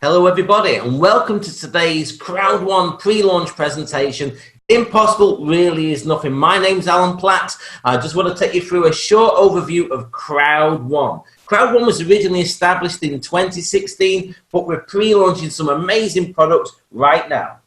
Hello everybody and welcome to today's Crowd1 pre-launch presentation. Impossible really is nothing. My name's Alan Platt. I just want to take you through a short overview of Crowd1. Crowd1 was originally established in 2016, but we're pre-launching some amazing products right now.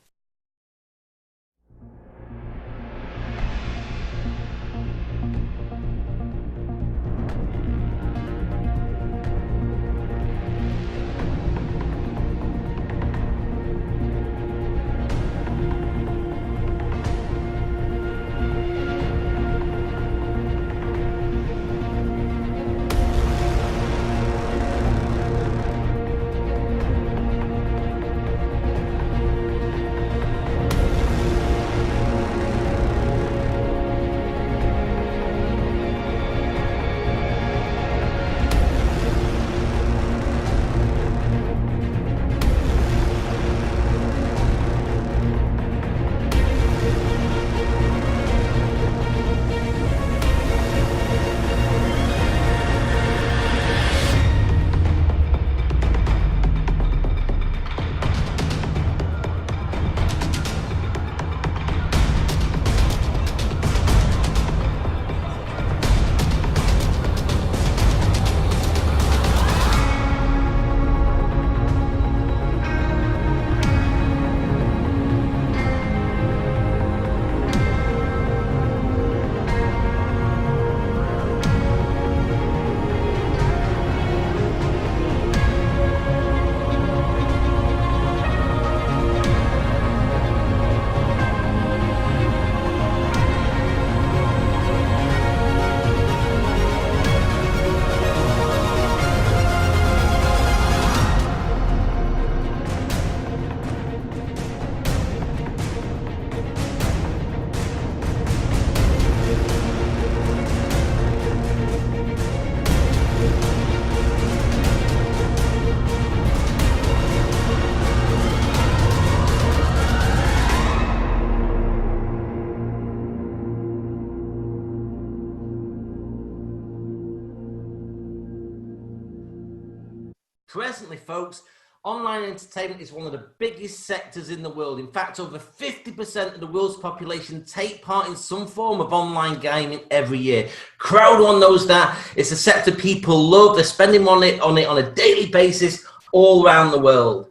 Presently, folks, online entertainment is one of the biggest sectors in the world. In fact, over 50% of the world's population take part in some form of online gaming every year. Crowd1 knows that. It's a sector people love. They're spending money on it on a daily basis all around the world.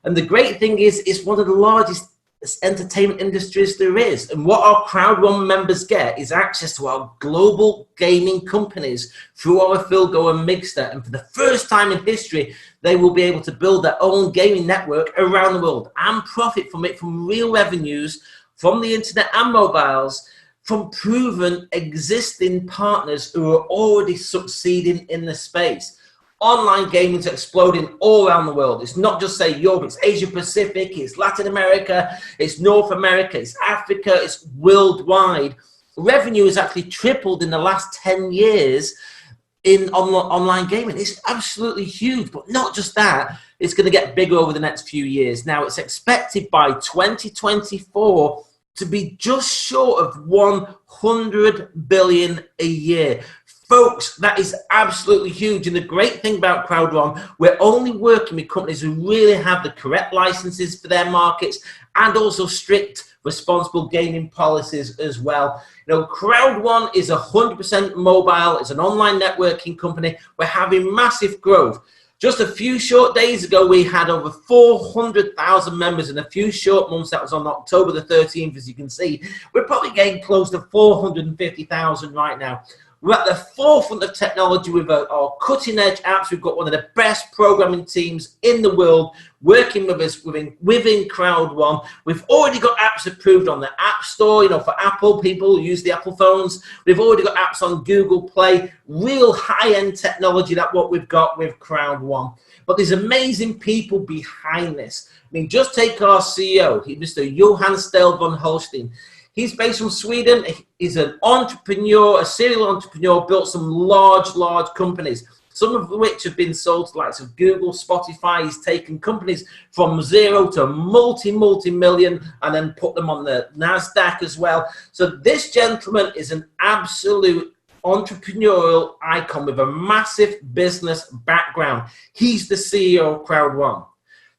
And the great thing is, it's one of the largest entertainment industries there is. And what our Crowd1 members get is access to our global gaming companies through our Affilgo and Miggster. And for the first time in history, they will be able to build their own gaming network around the world and profit from it, from real revenues from the internet and mobiles, from proven existing partners who are already succeeding in the space. Online gaming is exploding all around the world. It's not just, say, Europe, it's Asia Pacific, it's Latin America, it's North America, it's Africa, it's worldwide. Revenue has actually tripled in the last 10 years in online gaming. It's absolutely huge, but not just that, it's going to get bigger over the next few years. Now, it's expected by 2024 to be just short of 100 billion a year. Folks, that is absolutely huge. And the great thing about Crowd1, we're only working with companies who really have the correct licenses for their markets and also strict responsible gaming policies as well. You know, Crowd1 is 100% mobile. It's an online networking company. We're having massive growth. Just a few short days ago, we had over 400,000 members in a few short months. That was on October the 13th, as you can see. We're probably getting close to 450,000 right now. We're at the forefront of technology with our cutting-edge apps. We've got one of the best programming teams in the world working with us within Crowd1. We've already got apps approved on the App Store, you know, for Apple. People who use the Apple phones. We've already got apps on Google Play. Real high-end technology, that's what we've got with Crowd1. But there's amazing people behind this. I mean, just take our CEO, Mr. Johan Stell von Holstein. He's based from Sweden. He's an entrepreneur, a serial entrepreneur, built some large companies, some of which have been sold to the likes of Google, Spotify. He's taken companies from zero to multi-million and then put them on the NASDAQ as well. So this gentleman is an absolute entrepreneurial icon with a massive business background. He's the CEO of Crowd1.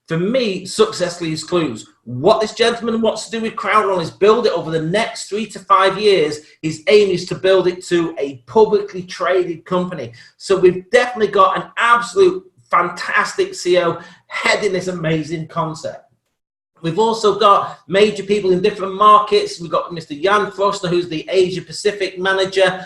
For me, success leaves clues. What this gentleman wants to do with Crowd1 is build it over the next 3 to 5 years. His aim is to build it to a publicly traded company. So we've definitely got an absolute fantastic CEO heading this amazing concept. We've also got major people in different markets. We've got Mr. Jan Froster, who's the Asia Pacific manager,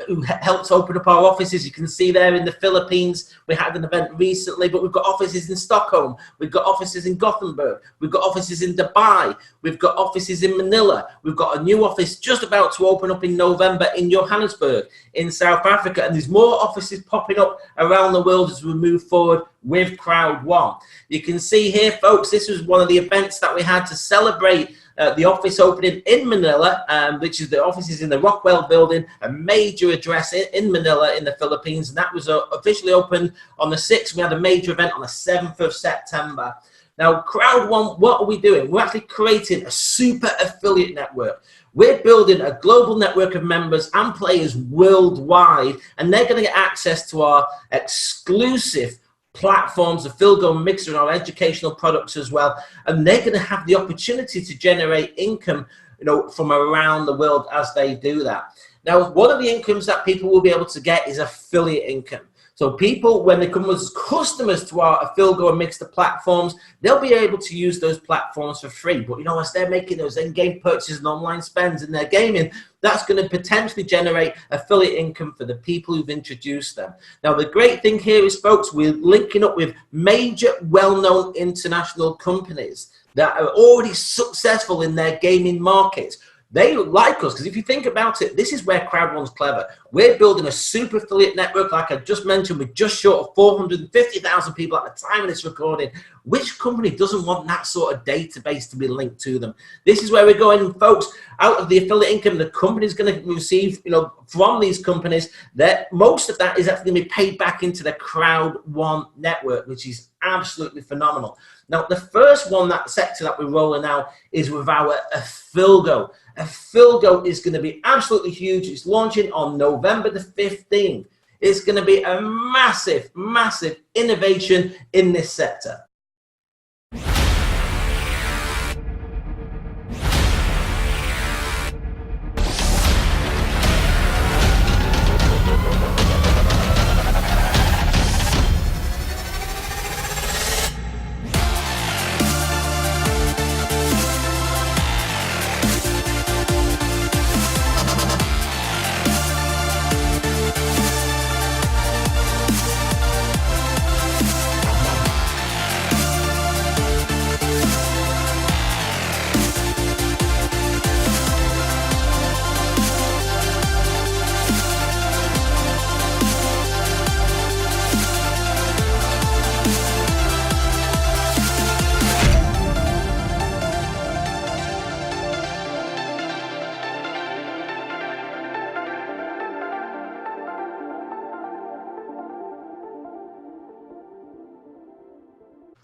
who helped open up our offices. You can see there in the Philippines. We had an event recently, but we've got offices in Stockholm. We've got offices in Gothenburg. We've got offices in Dubai. We've got offices in Manila. We've got a new office just about to open up in November in Johannesburg in South Africa. And there's more offices popping up around the world as we move forward with Crowd1. You can see here, folks, this was one of the events that we had to celebrate the office opening in Manila, which is the offices in the Rockwell building, a major address in Manila in the Philippines. And that was officially opened on the 6th. We had a major event on the 7th of September. Now, Crowd1, what are we doing? We're actually creating a super affiliate network. We're building a global network of members and players worldwide, and they're going to get access to our exclusive platforms, Affilgo and Miggster, and our educational products as well. And they're going to have the opportunity to generate income, you know, from around the world as they do that. Now, one of the incomes that people will be able to get is affiliate income. So people, when they come as customers to our Affilgo and Miggster platforms, they'll be able to use those platforms for free. But, you know, as they're making those in-game purchases and online spends in their gaming, that's going to potentially generate affiliate income for the people who've introduced them. Now, the great thing here is, folks, we're linking up with major, well-known international companies that are already successful in their gaming markets. They like us because if you think about it, this is where Crowd1's clever. We're building a super affiliate network, like I just mentioned, with just short of 450,000 people at the time of this recording. Which company doesn't want that sort of database to be linked to them? This is where we're going, folks. Out of the affiliate income the company's going to receive, you know, from these companies, that most of that is actually going to be paid back into the Crowd1 network, which is absolutely phenomenal. Now, the first one, that sector that we're rolling out, is with our Affilgo. Affilgo is going to be absolutely huge. It's launching on November the 15th. It's going to be a massive, massive innovation in this sector.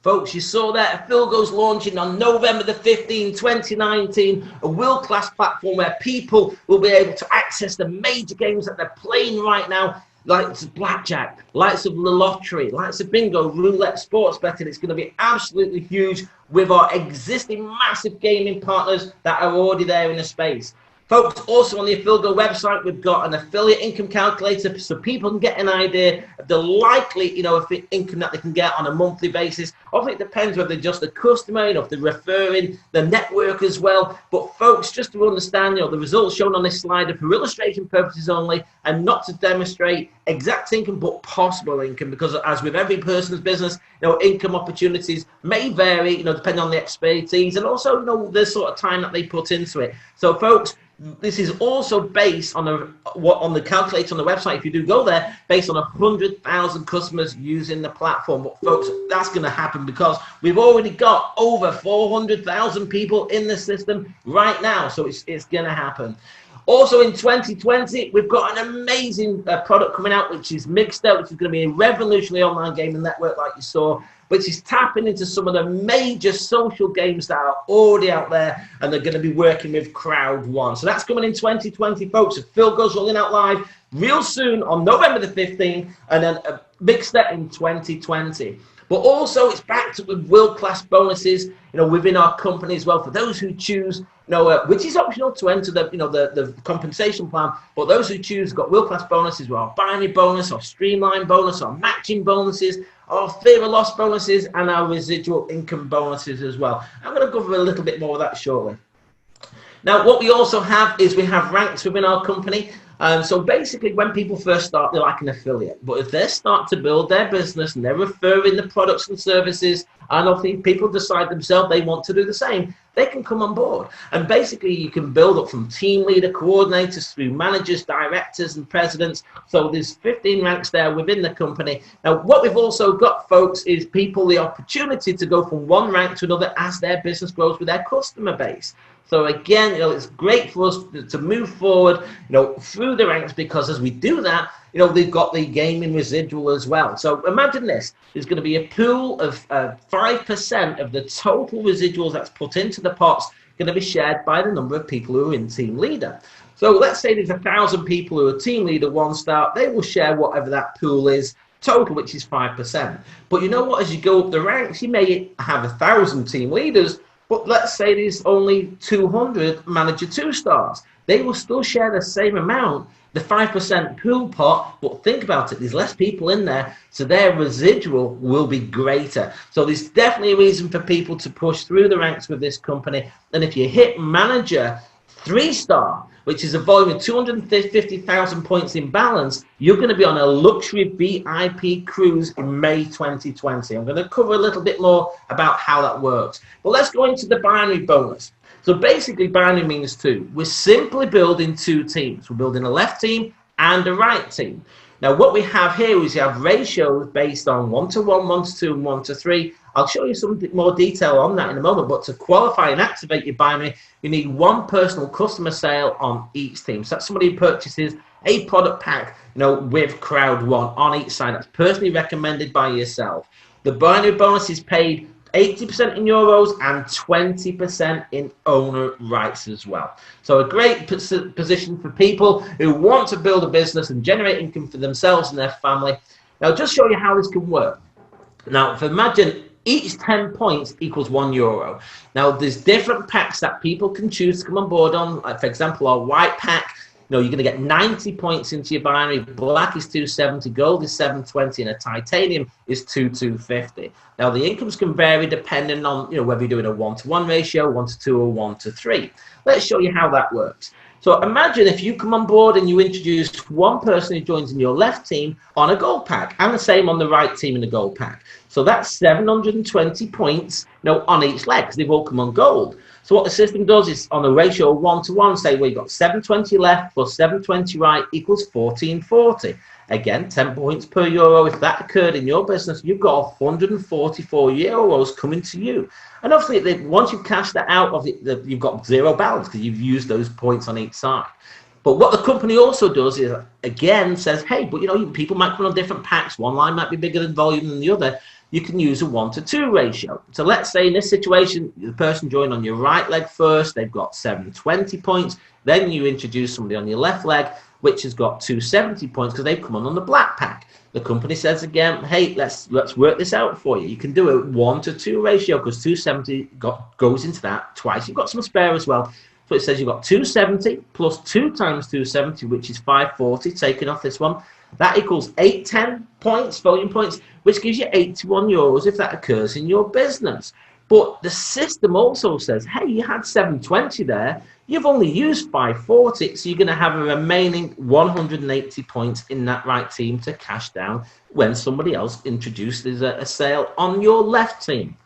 Folks, you saw that Affilgo's launching on November the 15th, 2019, a world-class platform where people will be able to access the major games that they're playing right now, like blackjack, likes of the lottery, likes of bingo, roulette, sports betting. It's going to be absolutely huge with our existing massive gaming partners that are already there in the space. Folks, also on the Affilgo website, we've got an affiliate income calculator so people can get an idea of the likely, if the income that they can get on a monthly basis. Obviously, it depends whether they're just a customer, if they're referring the network as well. But folks, just to understand, the results shown on this slide are for illustration purposes only and not to demonstrate exact income, but possible income, because as with every person's business, income opportunities may vary, depending on the expertise and also, the sort of time that they put into it. So, folks, this is also based on the calculator on the website. If you do go there, based on 100,000 customers using the platform. But folks, that's going to happen because we've already got over 400,000 people in the system right now. So it's going to happen. Also in 2020, we've got an amazing product coming out, which is Miggster, which is going to be a revolutionary online gaming network like you saw, which is tapping into some of the major social games that are already out there, and they're going to be working with Crowd1. So that's coming in 2020, folks. Affilgo's rolling out live real soon on November the 15th, and then Miggster in 2020. But also it's backed up with world-class bonuses, within our company as well for those who choose, which is optional to enter the compensation plan. But those who choose got world-class bonuses with our binary bonus, our streamline bonus, our matching bonuses, our fear of loss bonuses, and our residual income bonuses as well. I'm going to cover a little bit more of that shortly. Now, what we also have is we have ranks within our company. So basically, when people first start, they're like an affiliate. But if they start to build their business and they're referring the products and services, and obviously people decide themselves they want to do the same, they can come on board. And basically, you can build up from team leader, coordinators, through managers, directors, and presidents. So there's 15 ranks there within the company. Now, what we've also got, folks, is people the opportunity to go from one rank to another as their business grows with their customer base. So again, it's great for us to move forward, through the ranks, because as we do that, they've got the gaming residual as well. So imagine this: there's going to be a pool of 5% of the total residuals that's put into the pots going to be shared by the number of people who are in team leader. So let's say there's 1,000 people who are team leader 1 star. They will share whatever that pool is total, which is 5%. But you know what? As you go up the ranks, you may have 1,000 team leaders. But let's say there's only 200 manager 2 stars. They will still share the same amount, the 5% pool pot, but think about it, there's less people in there, so their residual will be greater. So there's definitely a reason for people to push through the ranks with this company. And if you hit manager 3 star, which is a volume of 250,000 points in balance, you're going to be on a luxury VIP cruise in May 2020. I'm going to cover a little bit more about how that works. But let's go into the binary bonus. So basically, binary means 2. We're simply building 2 teams. We're building a left team and a right team. Now, what we have here is you have ratios based on 1 to 1, 1 to 2, and 1 to 3. I'll show you some more detail on that in a moment, but to qualify and activate your binary, you need 1 personal customer sale on each team. So that's somebody who purchases a product pack, with Crowd1 on each side. That's personally recommended by yourself. The binary bonus is paid 80% in euros and 20% in owner rights as well. So a great position for people who want to build a business and generate income for themselves and their family. Now, just show you how this can work. Now, imagine each 10 points equals €1. Now, there's different packs that people can choose to come on board on. Like, for example, our white pack, you're going to get 90 points into your binary. Black is 270, gold is 720, and a titanium is 250. Now, the incomes can vary depending on, whether you're doing a 1-to-1 ratio, 1 to 2, or 1 to 3. Let's show you how that works. So imagine if you come on board and you introduce 1 person who joins in your left team on a gold pack, and the same on the right team in the gold pack. So that's 720 points, on each leg, because they've all come on gold. So what the system does is, on a ratio of 1 to 1, say, well, you've got 720 left plus 720 right equals 1440. Again, 10 points per euro. If that occurred in your business, you've got 144 euros coming to you. And obviously, once you've cashed that out, you've got 0 balance because you've used those points on each side. But what the company also does is, again, says, hey, but people might come on different packs. One line might be bigger in volume than the other. you can use a 1-to-2 ratio. So let's say in this situation, the person joined on your right leg first, they've got 720 points. Then you introduce somebody on your left leg, which has got 270 points because they've come on the black pack. The company says again, hey, let's work this out for you. You can do a 1-to-2 ratio because 270 goes into that twice. You've got some spare as well. So it says you've got 270 plus 2 times 270, which is 540, taking off this one. That equals 810 points, volume points, which gives you 81 euros if that occurs in your business. But the system also says, hey, you had 720 there. You've only used 540, so you're going to have a remaining 180 points in that right team to cash down when somebody else introduces a sale on your left team.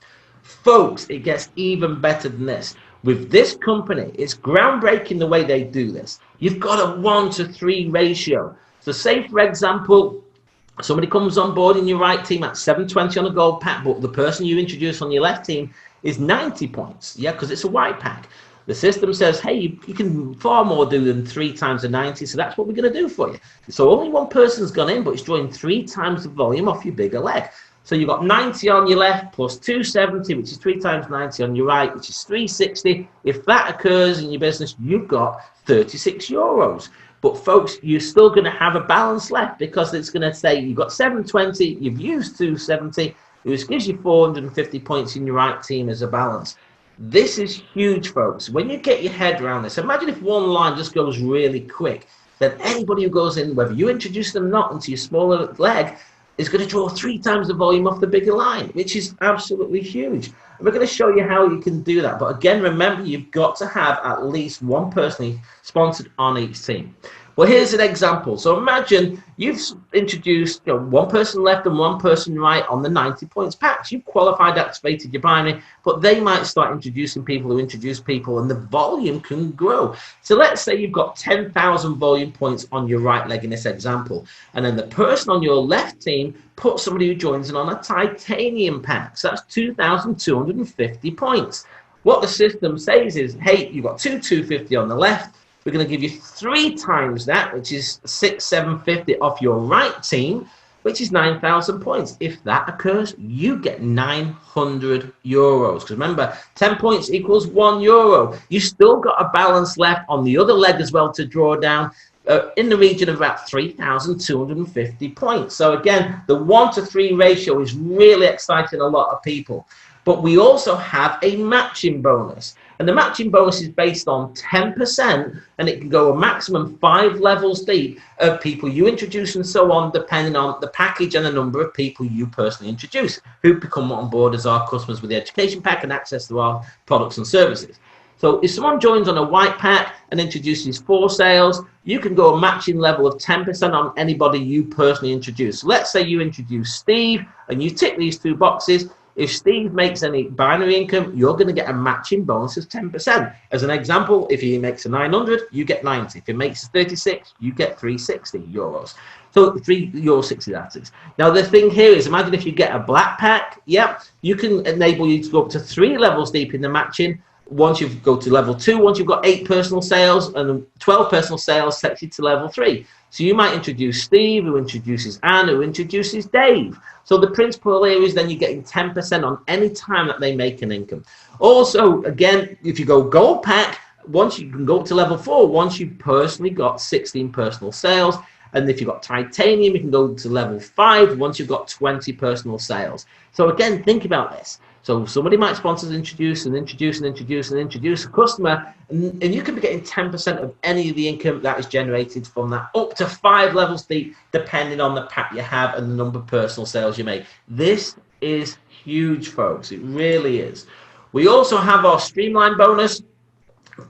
Folks, it gets even better than this. With this company, it's groundbreaking the way they do this. You've got a 1-to-3 ratio. So say, for example, somebody comes on board in your right team at 720 on a gold pack, but the person you introduce on your left team is 90 points, yeah, because it's a white pack. The system says, hey, you can far more do than 3 times the 90, so that's what we're going to do for you. So only one person's gone in, but it's drawing 3 times the volume off your bigger leg. So you've got 90 on your left plus 270, which is 3 times 90 on your right, which is 360. If that occurs in your business, you've got 36 euros. But folks, you're still going to have a balance left because it's going to say you've got 720, you've used 270, which gives you 450 points in your right team as a balance. This is huge, folks. When you get your head around this, imagine if one line just goes really quick, then anybody who goes in, whether you introduce them or not into your smaller leg, is going to draw 3 times the volume off the bigger line, which is absolutely huge. And we're going to show you how you can do that. But again, remember, you've got to have at least one person sponsored on each team. Well, here's an example. So imagine you've introduced one person left and one person right on the 90 points packs. You've qualified, activated your binary, but they might start introducing people who introduce people, and the volume can grow. So let's say you've got 10,000 volume points on your right leg in this example, and then the person on your left team puts somebody who joins in on a titanium pack. So that's 2,250 points. What the system says is, hey, you've got 2,250 on the left. We're going to give you 3 times that, which is 6,750 off your right team, which is 9,000 points. If that occurs, you get 900 euros. Because remember, 10 points equals 1 euro. You still got a balance left on the other leg as well to draw down in the region of about 3,250 points. So again, the 1-to-3 ratio is really exciting a lot of people. But we also have a matching bonus. And the matching bonus is based on 10%, and it can go a maximum 5 levels deep of people you introduce and so on, depending on the package and the number of people you personally introduce who become on board as our customers with the education pack and access to our products and services. So if someone joins on a white pack and introduces 4 sales, you can go a matching level of 10% on anybody you personally introduce. So let's say you introduce Steve and you tick these 2 boxes. If Steve makes any binary income, you're going to get a matching bonus of 10%. As an example, if he makes a 900, you get 90. If he makes a 36, you get 360 euros. So €3.60 that is. Now the thing here is, imagine if you get a black pack, yeah, you can enable you to go up to 3 levels deep in the matching. Once you go to level 2, once you've got 8 personal sales and 12 personal sales, takes you to level 3. So you might introduce Steve, who introduces Anne, who introduces Dave. So the principle here is then you're getting 10% on any time that they make an income. Also, again, if you go gold pack, once you can go to level 4, once you've personally got 16 personal sales. And if you've got titanium, you can go to level 5 once you've got 20 personal sales. So again, think about this. So somebody might sponsor, introduce a customer, and you can be getting 10% of any of the income that is generated from that, up to 5 levels deep, depending on the pack you have and the number of personal sales you make. This is huge, folks. It really is. We also have our Streamline bonus.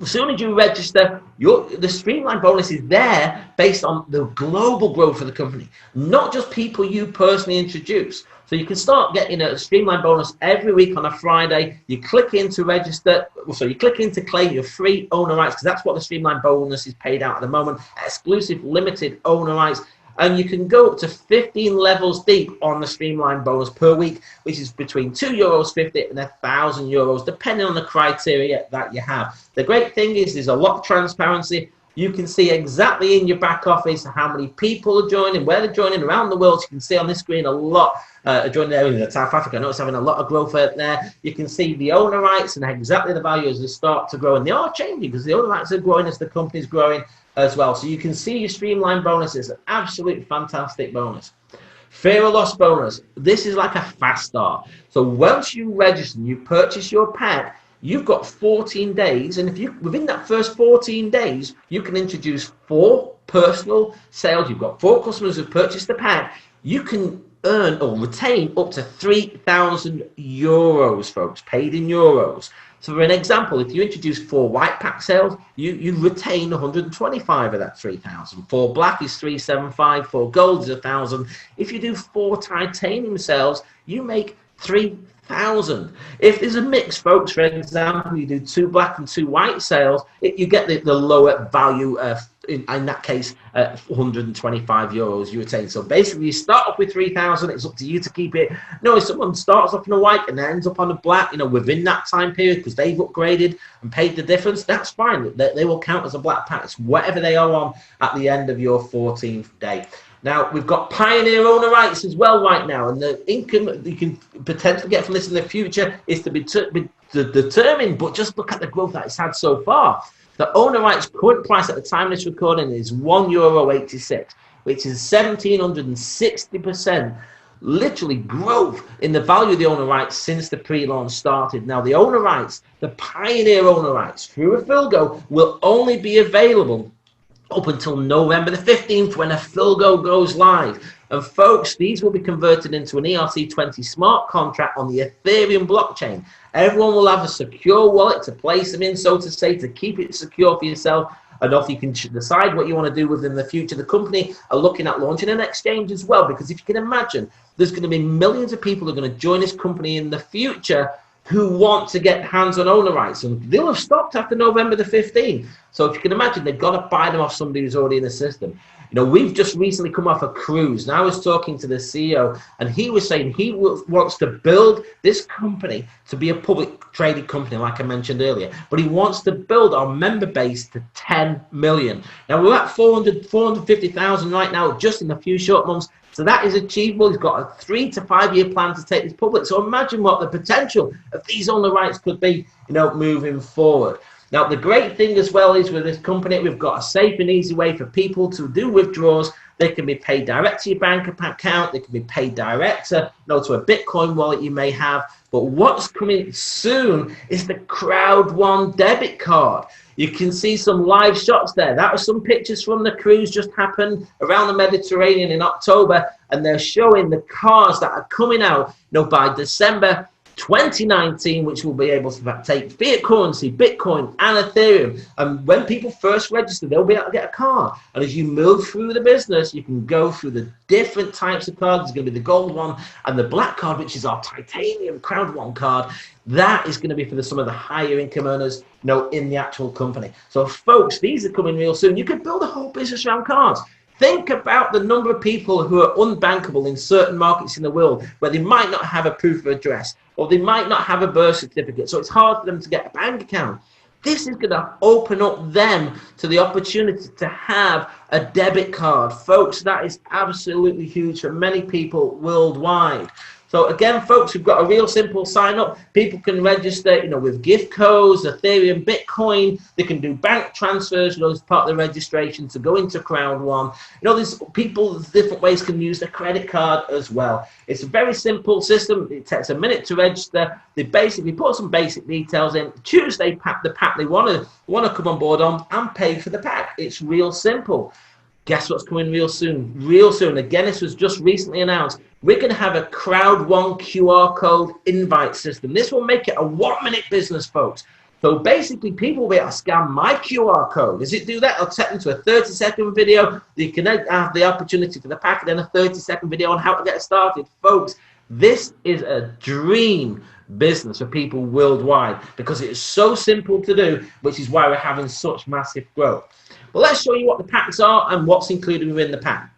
As soon as you register, the Streamline bonus is there based on the global growth of the company, not just people you personally introduce. So you can start getting a Streamline bonus every week on a Friday. You click in to register, so you click in to claim your free owner rights, because that's what the Streamline bonus is paid out at the moment, exclusive limited owner rights. And you can go up to 15 levels deep on the Streamline bonus per week, which is between €2.50 and €1,000, depending on the criteria that you have. The great thing is there's a lot of transparency. You can see exactly in your back office how many people are joining, where they're joining around the world. You can see on this screen a lot are joining there in South Africa. I know it's having a lot of growth out there. You can see the owner rights and exactly the value as they start to grow. And they are changing because the owner rights are growing as the company's growing as well. So you can see your streamlined bonus is an absolute fantastic bonus. Fear of loss bonus. This is like a fast start. So once you register and you purchase your pack, you've got 14 days, and if you within that first 14 days, you can introduce 4 personal sales. You've got 4 customers who've purchased the pack. You can earn or retain up to 3,000 euros, folks, paid in euros. So for an example, if you introduce 4 white pack sales, you retain 125 of that 3,000. 4 black is 375, 4 gold is 1,000. If you do 4 titanium sales, you make 3,000. If there's a mix, folks, for example, you do 2 black and 2 white sales, you get the lower value, in that case, 125 euros you retain. So basically, you start off with 3,000. It's up to you to keep it. No, if someone starts off in a white and ends up on a black, within that time period, because they've upgraded and paid the difference, that's fine. They will count as a black pack. It's whatever they are on at the end of your 14th day. Now, we've got pioneer owner rights as well right now, and the income that you can potentially get from this in the future is to be determined, but just look at the growth that it's had so far. The owner rights current price at the time of this recording is €1.86, which is 1,760%, literally growth in the value of the owner rights since the pre-launch started. Now, the owner rights, the pioneer owner rights through Affilgo will only be available up until November the 15th when Affilgo goes live. And folks, these will be converted into an ERC20 smart contract on the Ethereum blockchain. Everyone will have a secure wallet to place them in, so to say, to keep it secure for yourself. And off you can decide what you want to do with them in the future. The company are looking at launching an exchange as well, because if you can imagine, there's going to be millions of people who are going to join this company in the future who want to get hands on owner rights, and they'll have stopped after November the 15th. So if you can imagine, they've got to buy them off somebody who's already in the system. We've just recently come off a cruise, and I was talking to the CEO, and he was saying he wants to build this company to be a public traded company, like I mentioned earlier, but he wants to build our member base to 10 million. Now, we're at 450,000 right now, just in a few short months. So that is achievable. He's got a 3 to 5 year plan to take this public. So imagine what the potential of these owner rights could be, moving forward. Now, the great thing as well is with this company, we've got a safe and easy way for people to do withdrawals. They can be paid direct to your bank account. They can be paid direct to a Bitcoin wallet you may have. But what's coming soon is the Crowd1 debit card. You can see some live shots there. That was some pictures from the cruise just happened around the Mediterranean in October, and they're showing the cards that are coming out, by December 2019, which will be able to take fiat currency, Bitcoin, and Ethereum. And when people first register, they'll be able to get a card. And as you move through the business, you can go through the different types of cards. There's going to be the gold one and the black card, which is our titanium Crowd1 card. That is going to be for some of the higher income earners, in the actual company. So, folks, these are coming real soon. You can build a whole business around cards. Think about the number of people who are unbankable in certain markets in the world where they might not have a proof of address or they might not have a birth certificate, so it's hard for them to get a bank account. This is going to open up them to the opportunity to have a debit card. Folks, that is absolutely huge for many people worldwide. So again, folks, we've got a real simple sign up. People can register, with gift codes, Ethereum, Bitcoin. They can do bank transfers, as part of the registration to go into Crowd1. There's people, different ways can use the credit card as well. It's a very simple system. It takes a minute to register. They basically put some basic details in, choose the pack they want to come on board on, and pay for the pack. It's real simple. Guess what's coming real soon? Real soon. Again, this was just recently announced. We're going to have a Crowd1 QR code invite system. This will make it a 1-minute business, folks. So basically, people will be able to scan my QR code. As it do that, I'll take them to a 30-second video. You can have the opportunity for the pack, and then a 30-second video on how to get started. Folks, this is a dream business for people worldwide because it is so simple to do, which is why we're having such massive growth. But let's show you what the packs are and what's included within the pack.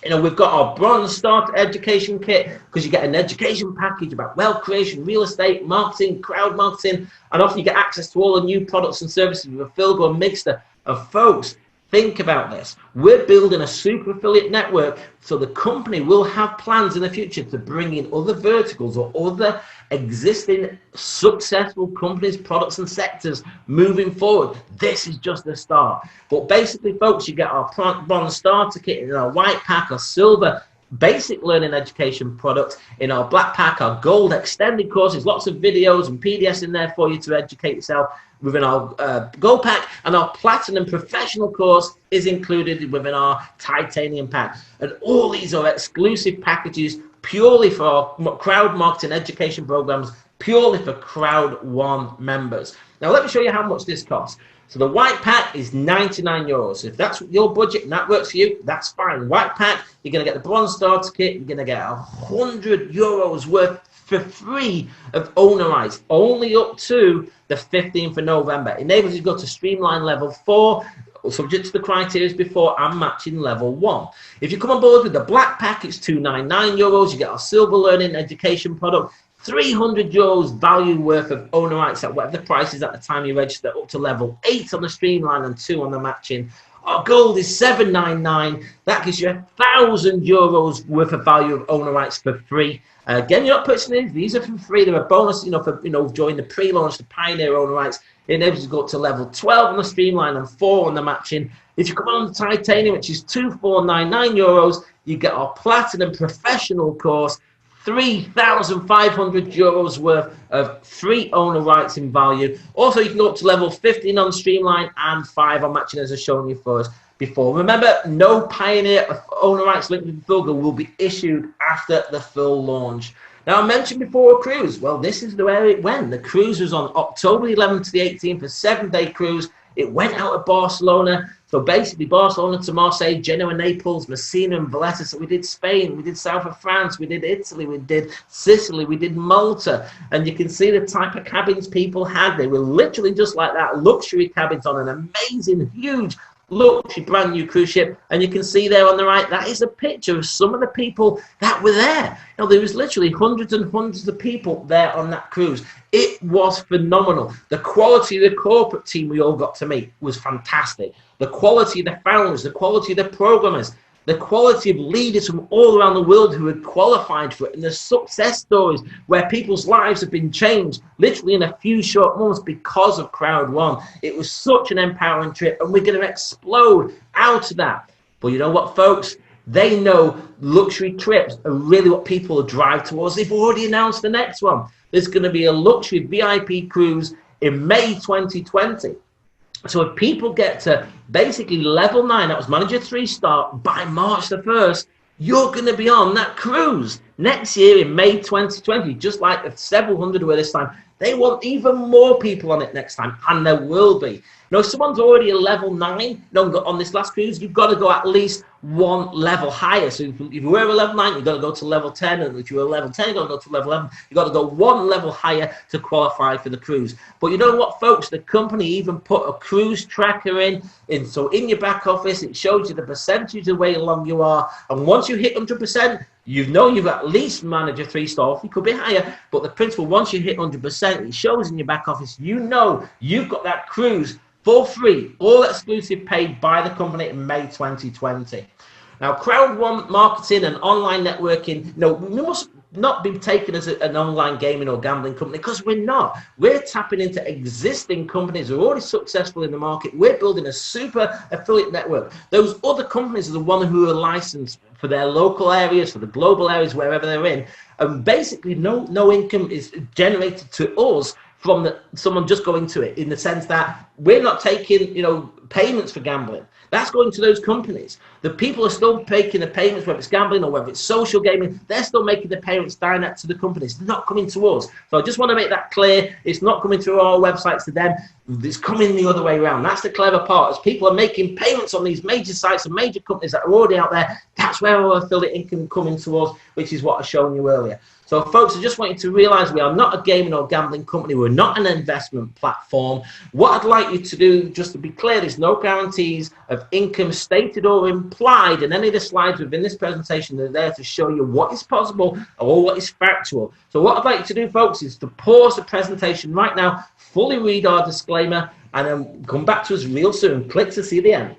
We've got our bronze starter education kit, because you get an education package about wealth creation, real estate, marketing, crowd marketing, and often you get access to all the new products and services with Affilgo and Miggster. And folks, Think about this. We're building a super affiliate network, so the company will have plans in the future to bring in other verticals or other existing successful companies, products and sectors moving forward. This is just the start. But basically, folks, you get our bronze starter kit in our white pack, our silver basic learning education product, in our black pack, our gold extended courses, lots of videos and PDFs in there for you to educate yourself within our gold pack, and our platinum professional course is included within our titanium pack. And all these are exclusive packages purely for our crowd marketing education programs, purely for Crowd1 members. Now let me show you how much this costs. So the white pack is €99. If that's your budget and that works for you, that's fine. White pack, you're going to get the bronze starter kit, you're going to get €100 worth for free of owner rights, only up to the 15th of November. Enables you to go to streamline level 4, subject to the criteria before, and matching level 1. If you come on board with the black pack, it's €299. You get our silver learning education product, €300 value worth of owner rights at whatever the price is at the time you register, up to level 8 on the streamline and 2 on the matching. Our gold is $799. That gives you €1,000 worth of value of owner rights for free. Again, you're not purchasing these are for free. They're a bonus, for joining the pre-launch, the pioneer owner rights. It enables you to go up to level 12 on the streamline and 4 on the matching. If you come on the titanium, which is €2,499, you get our platinum professional course, €3,500 worth of free owner rights in value. Also, you can go up to level 15 on streamline and 5 on matching, as I've shown you first before. Remember, no pioneer owner rights linked with Affilgo will be issued after the full launch. Now, I mentioned before a cruise. Well, this is where it went. The cruise was on October 11th to the 18th, a 7-day cruise. It went out of Barcelona. So basically, Barcelona to Marseille, Genoa, Naples, Messina, and Valletta. So we did Spain, we did south of France, we did Italy, we did Sicily, we did Malta. And you can see the type of cabins people had. They were literally just like that, luxury cabins on an amazing, huge, luxury brand new cruise ship. And you can see there on the right, that is a picture of some of the people that were there. There was literally hundreds and hundreds of people there on that cruise. It was phenomenal. The quality of the corporate team we all got to meet was fantastic. The quality of the founders, the quality of the programmers, the quality of leaders from all around the world who had qualified for it, and the success stories where people's lives have been changed literally in a few short months because of Crowd1. It was such an empowering trip, and we're going to explode out of that. But you know what, folks? They know luxury trips are really what people drive towards. They've already announced the next one. There's going to be a luxury VIP cruise in May 2020. So if people get to basically level 9, that was manager 3-star, by March the 1st, you're going to be on that cruise next year in May 2020, just like the several hundred were this time. They want even more people on it next time, and there will be. If someone's already a level 9 on this last cruise, you've got to go at least one level higher. So if you were a level 9, you've got to go to level 10, and if you were a level 10, you've got to go to level 11. You've got to go one level higher to qualify for the cruise. But you know what, folks? The company even put a cruise tracker in. So in your back office, it shows you the percentage of way along you are. And once you hit 100%, you've at least managed a 3-star. It could be higher, but the principle, once you hit 100%, it shows in your back office, you've got that cruise for free, all exclusive, paid by the company in May 2020. Now, Crowd1 marketing and online networking, we must not be taken as an online gaming or gambling company, because we're not. We're tapping into existing companies who are already successful in the market. We're building a super affiliate network. Those other companies are the ones who are licensed for their local areas, for the global areas, wherever they're in. And basically, no income is generated to us from someone just going to it, in the sense that we're not taking, payments for gambling. That's going to those companies. The people are still making the payments, whether it's gambling or whether it's social gaming. They're still making the payments direct to the companies. They're not coming to us. So I just want to make that clear. It's not coming through our websites to them. It's coming the other way around. That's the clever part. As people are making payments on these major sites and major companies that are already out there, that's where our affiliate income coming to us, which is what I've shown you earlier. So, folks, I just want you to realize we are not a gaming or gambling company. We're not an investment platform. What I'd like you to do, just to be clear, there's no guarantees of income stated or implied in any of the slides within this presentation. They're there to show you what is possible or what is factual. So what I'd like you to do, folks, is to pause the presentation right now, fully read our disclaimer, and then come back to us real soon. Click to see the end.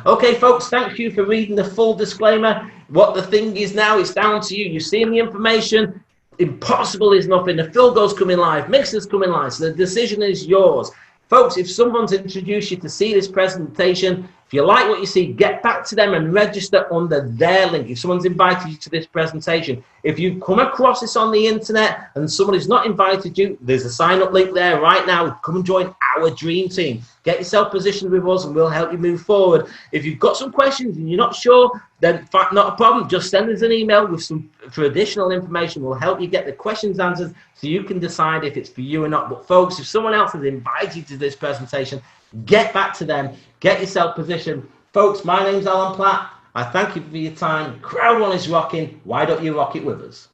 Okay, folks, thank you for reading the full disclaimer. What the thing is now, it's down to you. You've seen the information. Impossible is nothing. Affilgo's coming live. Miggster's coming live. So the decision is yours. Folks, if someone's introduced you to see this presentation, if you like what you see, get back to them and register under their link. If someone's invited you to this presentation, if you come across this on the internet and someone has not invited you, there's a sign-up link there right now. Come and join our dream team. Get yourself positioned with us and we'll help you move forward. If you've got some questions and you're not sure, then not a problem. Just send us an email with for additional information. We'll help you get the questions answered so you can decide if it's for you or not. But folks, if someone else has invited you to this presentation, get back to them. Get yourself positioned. Folks, my name's Alan Platt. I thank you for your time. Crowd1 is rocking. Why don't you rock it with us?